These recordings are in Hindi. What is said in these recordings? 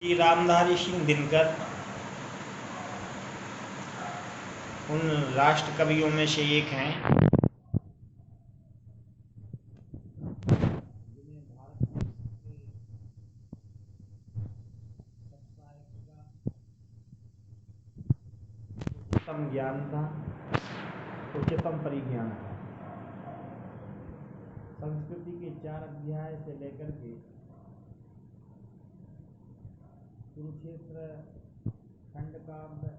श्री रामधारी सिंह दिनकर उन राष्ट्र कवियों में से एक हैं जिन्हें भारत के सब साहित्य का उच्चतम ज्ञान था, उच्चतम परिज्ञान था। संस्कृति के 4 अध्याय से लेकर के कुरुक्षेत्र, खंडकाव्य,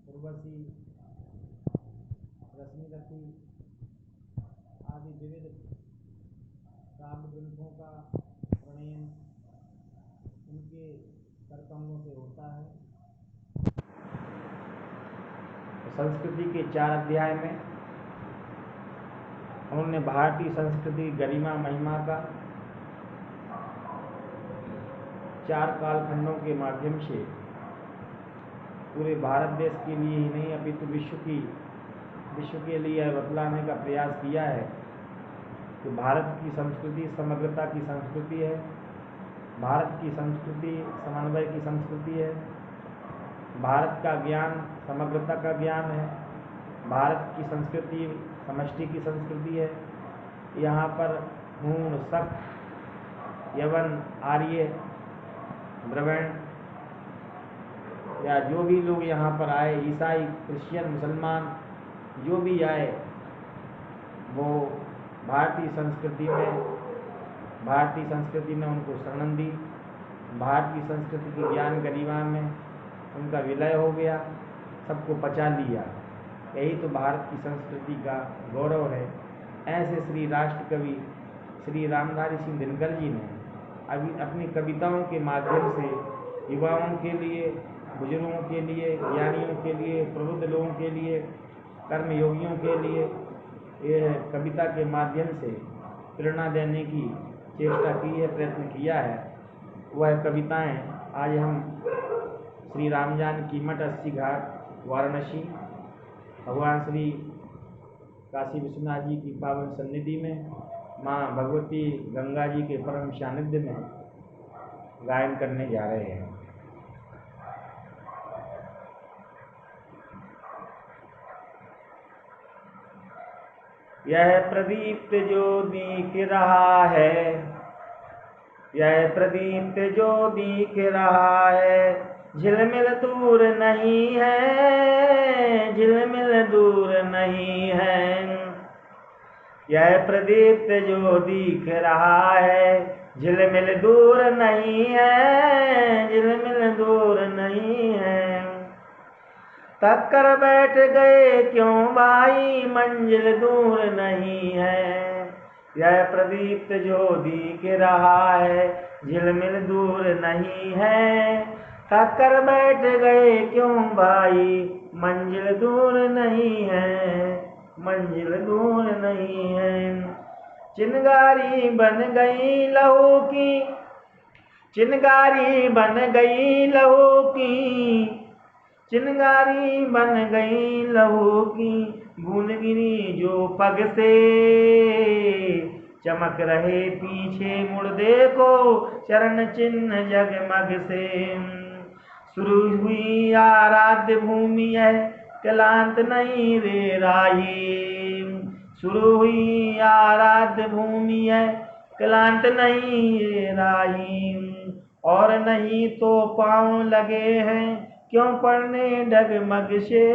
उर्वशी, रश्मिरथी आदि विविध काव्य ग्रंथों का प्रणयन उनके करकमलों से होता है। संस्कृति के 4 अध्याय में उन्होंने भारतीय संस्कृति गरिमा महिमा का 4 कालखंडों के माध्यम से पूरे भारत देश के लिए ही नहीं अपितु विश्व के लिए बतलाने का प्रयास किया है कि भारत की संस्कृति समग्रता की संस्कृति है, भारत की संस्कृति समन्वय की संस्कृति है, भारत का ज्ञान समग्रता का ज्ञान है, भारत की संस्कृति समष्टि की संस्कृति है। यहाँ पर हूण, शक, यवन, आर्य, द्रविड़ या जो भी लोग यहाँ पर आए, ईसाई, क्रिश्चियन, मुसलमान जो भी आए, वो भारतीय संस्कृति ने उनको शरण दी। भारतीय संस्कृति की ज्ञान गरिमा में उनका विलय हो गया, सबको पचा लिया। यही तो भारत की संस्कृति का गौरव है। ऐसे श्री राष्ट्र कवि श्री रामधारी सिंह दिनकर जी ने अभी अपनी कविताओं के माध्यम से युवाओं के लिए, बुजुर्गों के लिए, ज्ञानियों के लिए, प्रबुद्ध लोगों के लिए, कर्मयोगियों के लिए ये कविता के माध्यम से प्रेरणा देने की चेष्टा की है, प्रयत्न किया है। वह कविताएं आज हम श्री रामजानकी मठ 80 घाट वाराणसी भगवान श्री काशी विश्वनाथ जी की पावन सन्निधि में माँ भगवती गंगा जी के परम सानिध्य में गायन करने जा रहे हैं। यह प्रदीप्त जो दिख रहा है, यह प्रदीप्त जो दिख रहा है, झिलमिल दूर नहीं है, झिलमिल दूर नहीं है। यह प्रदीप्त जो दिख रहा है, झिलमिल दूर नहीं है, झिलमिल दूर नहीं है। तक कर बैठ गए क्यों भाई, मंजिल दूर नहीं है। यह प्रदीप्त जो दिख रहा है, झिलमिल दूर नहीं है। तक कर बैठ गए क्यों भाई, मंजिल दूर नहीं है, मंजिल दूर नहीं है। चिनगारी बन गई लहू की, चिनगारी बन गई लहू की, चिनगारी बन गई लहू की। बूंद गिरी जो पग से, चमक रहे पीछे मुड़ देखो, चरण चिन्ह जगमग से। शुरू हुई आराध्य भूमि है, क्लांत नहीं रे राही। शुरू हुई आराध्य भूमि है, क्लांत नहीं रे राही। और नहीं तो पाँव लगे हैं क्यों पढ़ने डगमग से,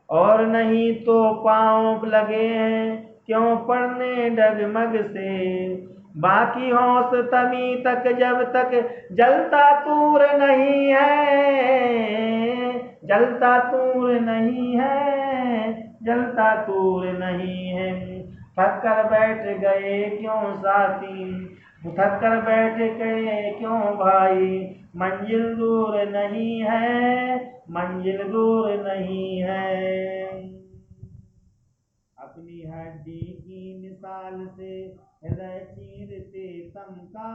और नहीं तो पाँव लगे हैं क्यों पढ़ने डगमग से। बाकी होश तभी तक जब तक जलता तूर नहीं है, जलता तूर नहीं है, जलता तूर नहीं है। थक कर बैठ गए क्यों साथी, थक कर बैठ गए क्यों भाई, मंजिल दूर नहीं है, मंजिल दूर नहीं है। अपनी हड्डी की मिसाल से हृदय चीरते तमका,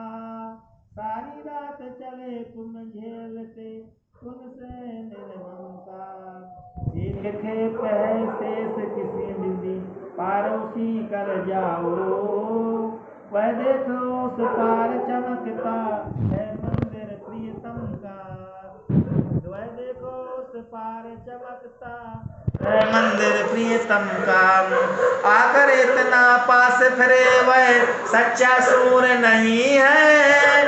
सारी रात चले तुम झेलते तुमसे निर्ममता। एक खेप है शेष किसी विधि, पारोसी कर जाओ, वह देखो उस पार चमकता है मंदिर प्रियतम का। वह देखो उस पार चमकता है मंदिर प्रियतम का। आकर इतना पास फिरे वह सच्चा सूर नहीं है।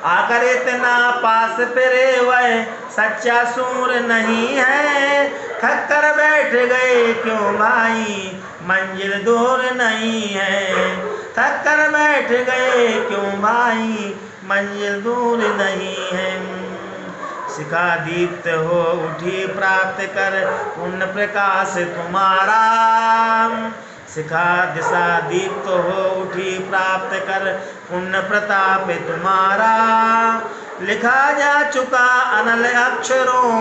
आकर इतना पास फिरे वह सच्चा सूर नहीं है। थक कर बैठ गए क्यों भाई मंजिल दूर नहीं है। थक कर बैठ गए क्यों भाई मंजिल दूर नहीं है। शिखा दीप्त हो उठी प्राप्त कर पुण्य प्रकाश तुम्हारा। शिखा दिशा दीप्त हो उठी प्राप्त कर पुण्य प्रताप तुम्हारा। लिखा जा चुका अनल अक्षरों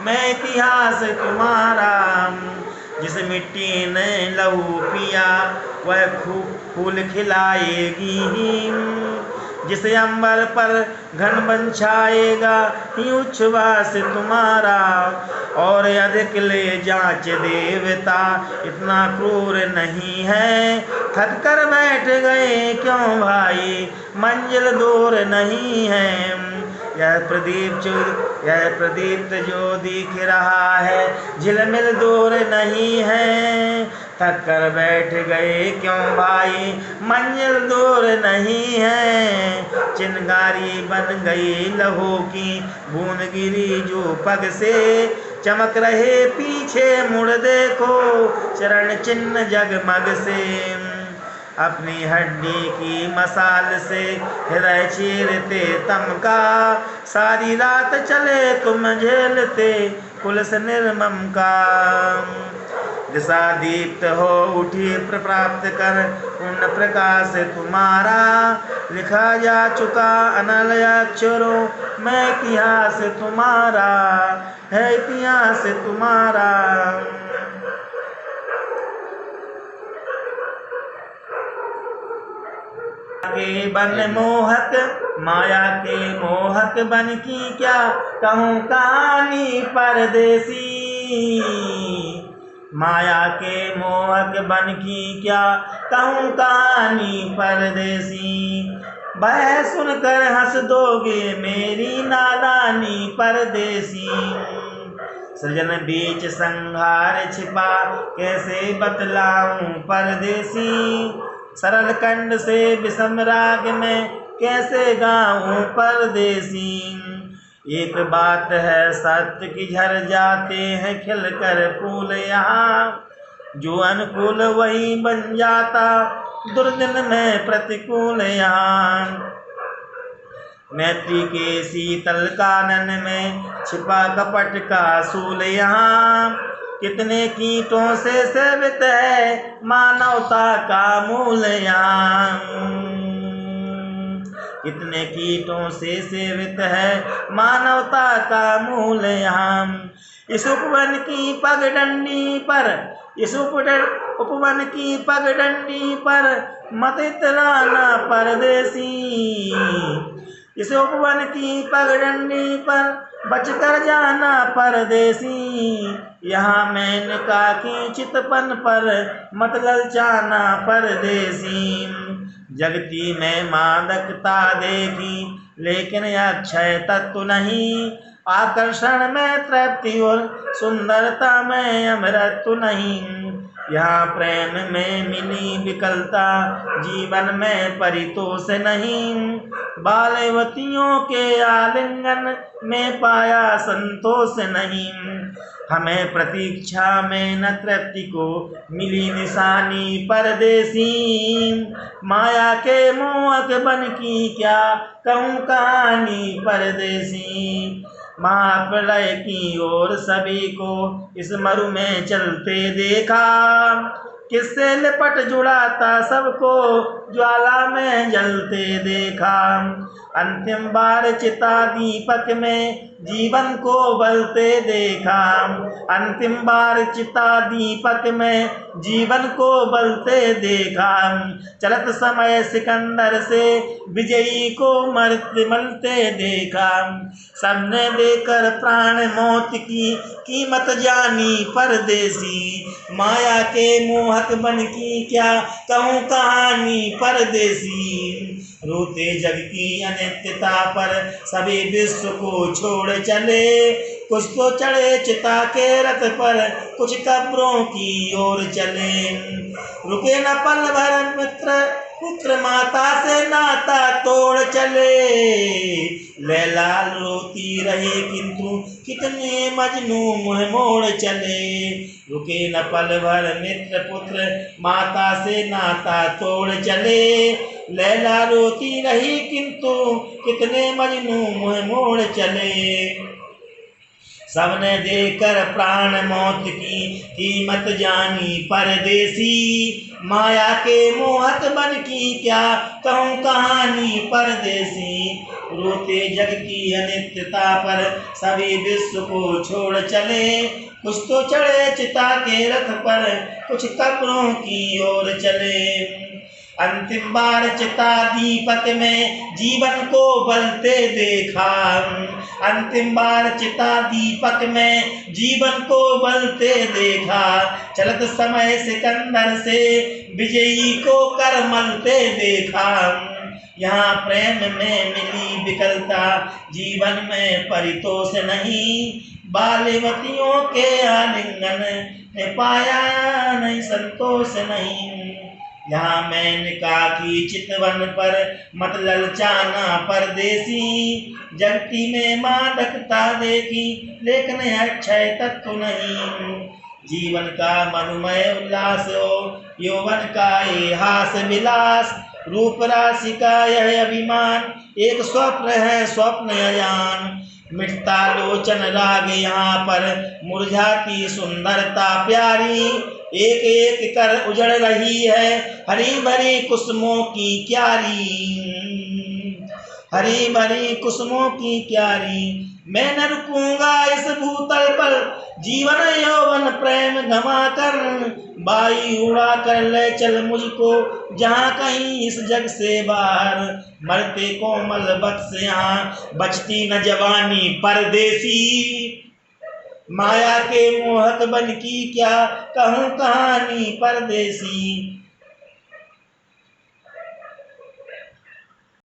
में इतिहास तुम्हारा। जिस मिट्टी ने लहू पिया वह फूल खिलाएगी। जिस अंबर पर घन बन छाएगा ही उच्छ्वास तुम्हारा। और अधिक ले जांच देवता इतना क्रूर नहीं है। थक कर बैठ गए क्यों भाई मंजिल दूर नहीं है। यह प्रदीप जो दिख रहा है झिलमिल दूर नहीं है। थक कर बैठ गए क्यों भाई मंजिल दूर नहीं है। चिंगारी बन गई लहू की बूंद गिरी जो पग से। चमक रहे पीछे मुड़ देखो चरण चिन्ह जगमग से। अपनी हड्डी की मसाल से हृदय चीरते तमका। सारी रात चले तुम झेलते पुलिस निर्मम का। दिशा दीप्त हो उठी प्राप्त कर पूर्ण प्रकाश तुम्हारा। लिखा जा चुका अनल अक्षरों में इतिहास तुम्हारा है इतिहास तुम्हारा। के बन मोहक माया के मोहक बन की क्या कहूँ कहानी परदेसी। माया के मोहक बन की क्या कहूँ कहानी परदेसी। वह सुनकर हंस दोगे मेरी नादानी परदेसी। सृजन बीच संहार छिपा कैसे बतलाऊं परदेसी। सरल कंड से विषम राग में कैसे गाऊं परदेसी। एक बात है सत्य की झर जाते हैं खिलकर फूल यहाँ। जो अनुकूल वही बन जाता दुर्दिन में प्रतिकूल यहाँ। मैत्री के शीतल कानन में छिपा कपट का सूल यहाँ। कितने कीटों से सेवित है मानवता का मूल यहाँ। कितने कीटों से सेवित है मानवता का मूल यहाँ। इस उपवन की पगडंडी पर इस उपवन की पगडंडी पर मत इतराना परदेसी। इस उपवन की पगडंडी पर बचकर जाना परदेसी। यहाँ मेनका की चितपन पर मत ललचाना परदेसी। जगती में मादकता देखी लेकिन अक्षय तत्व नहीं। आकर्षण में तृप्ति और सुंदरता में अमृत नहीं। यहाँ प्रेम में मिली विकलता जीवन में परितोष नहीं। बालवतियों के आलिंगन में पाया संतोष नहीं। हमें प्रतीक्षा में न तृप्ति को मिली निशानी परदेसी। माया के मोहक बन की क्या कहूँ कहानी परदेसी। महाप्रलय की ओर सभी को इस मरु में चलते देखा। किससे लिपट जुड़ाता सबको ज्वाला में जलते देखा। अंतिम बार चिता दीपक में जीवन को बलते देखा। अंतिम बार चिता दीपक में जीवन को बलते देखा। चलत समय सिकंदर से विजयी को मरते मलते देखा। सबने देकर प्राण मौत की कीमत जानी परदेसी। माया के मोहक बन की क्या कहूँ कहानी परदेसी। रोते जग की अनित्यता पर सभी विश्व को छोड़ चले। कुछ तो चढ़े चिता के रथ पर, कुछ कब्रों की ओर चले। रुके न पल भर मित्र पुत्र माता से नाता तोड़ चले। लैला रोती रही किंतु कितने मजनू मुँह मोड़ चले। रुके न पल भर मित्र पुत्र माता से नाता तोड़ चले। लैला रोती रही किंतु कितने मजनू मुँह मोड़ चले। सबने देकर प्राण मौत की कीमत जानी परदेसी। माया के मोहक बन की क्या कहूँ कहानी परदेसी। रोते जग की अनित्यता पर सभी विश्व को छोड़ चले। कुछ तो चढ़े चिता के रथ पर, कुछ कब्रों की ओर चले। अंतिम बार चिता दीपक में जीवन को बलते देखा। अंतिम बार चिता दीपक में जीवन को बलते देखा। चलत समय सिकंदर से विजयी को कर मलते देखा। यहाँ प्रेम में मिली विकलता, जीवन में परितोष नहीं। बालवतियों के आलिंगन में पाया नहीं संतोष नहीं। यहाँ मेनका की चितवन पर मत ललचाना परदेसी। जगती में मादकता देखी लेकिन अक्षय तत्व नहीं। जीवन का मनुमय उल्लास हो यौवन का ये हास विलास। रूप राशि का यह अभिमान एक स्वप्न है स्वप्न अयान। मिटता लोचन राग यहाँ पर मुरझाती सुंदरता प्यारी। एक एक कर उजड़ रही है हरी भरी कुसुमों की क्यारी। हरी भरी कुसुमों की क्यारी। मैं न रुकूंगा इस भूतल पर, जीवन यौवन प्रेम गमा कर। बाई उड़ा कर ले चल मुझको जहाँ कहीं इस जग से बाहर। मरते कोमल बख्श यहाँ बचती न जवानी परदेसी। माया के मोहक बन की क्या कहूँ कहानी परदेसी।